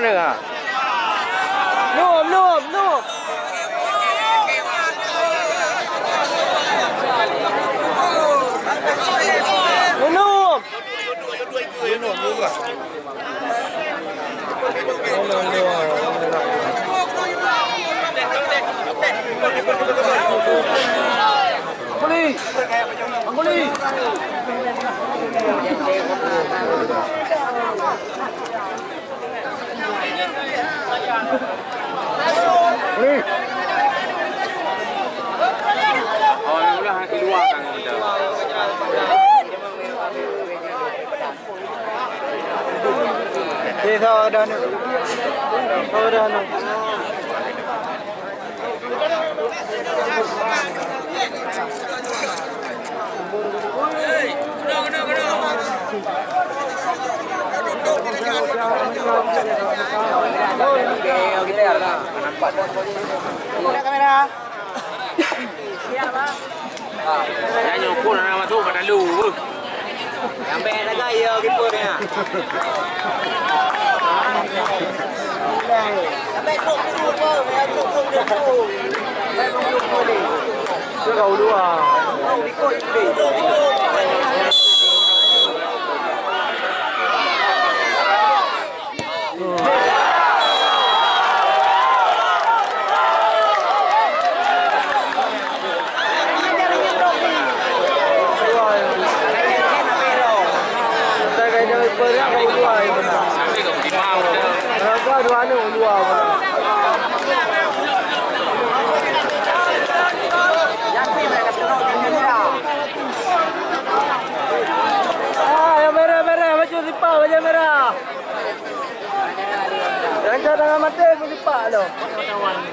nữa à? Nôm. Angoli. Oh, ulah keluarkan benda. Thôi đó nữa. Kamera. Ya nyokol nama tu pada lu. Sampai ada gaya gitu ya. Sampai tung apa? Tung dulu. Cái đầu luôn à. Dua anu dua. Yang merah baju lipat baju merah. Jangan tangan mata aku lipat lo. Ayo mati.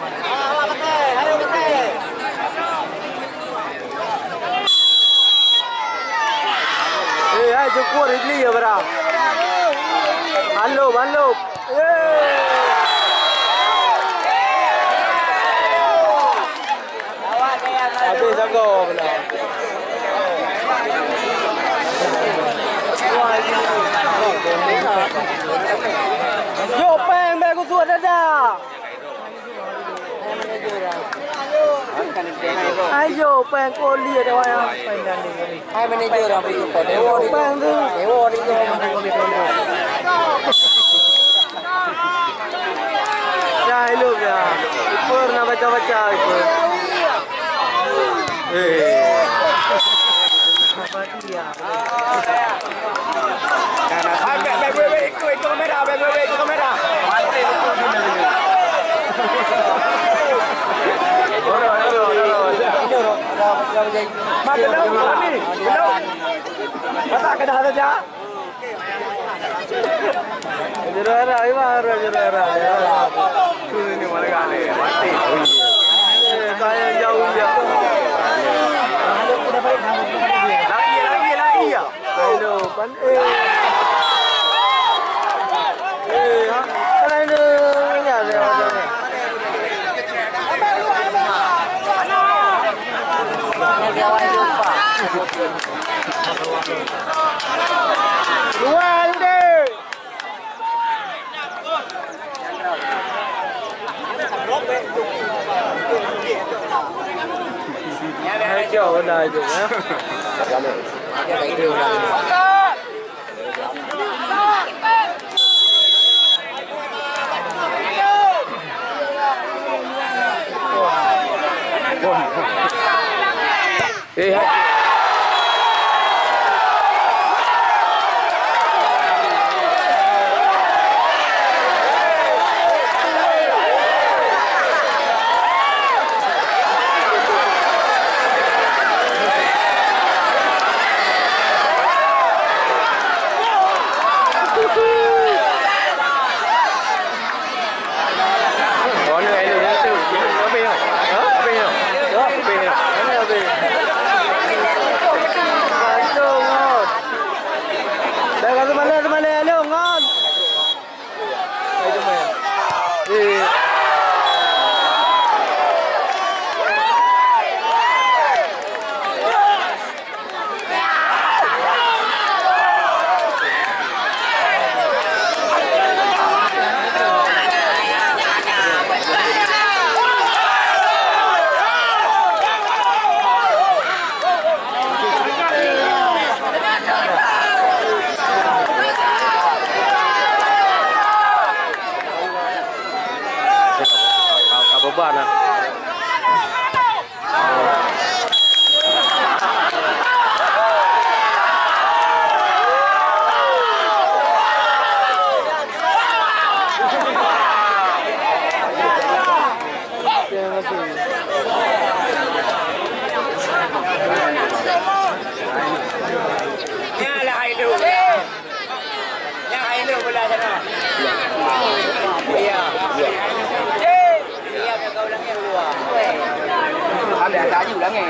Ayo cukup ini ya berah. Halo. Habis jago pula. Yo peng aku suat dah. Ayo peng koli ada yang peng dan ni. Hai manager apa itu? Dewa peng tu. Dewa ni tu. Ya hello ya. Ipur nak baca itu. Apa dia? Ikut kamera, ikut kamera. Mati betul bina ni. Mati dah ni. Kata kena saja. Jurara, jurara. Ini mana kali? Mati. Saya jauh ya. Lagi ya. Ayo, pan. Kalau ini ya dia. Luar deh. Jauh dah itu ya. ba na. Ada aja ulangnya.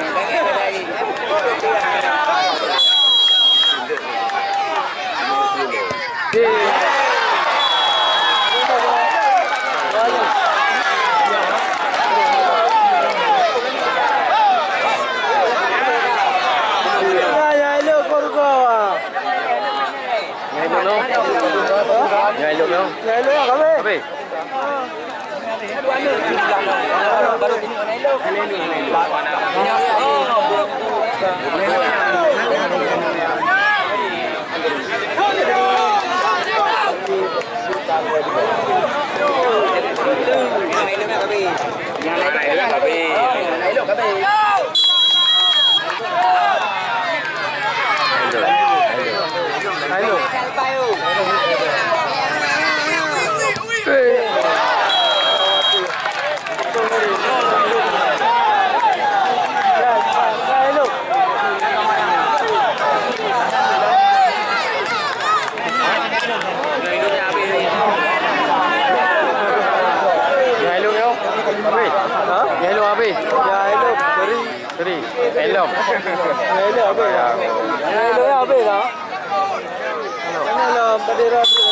Hello apa ya? Hello apa dah? Hello, bendera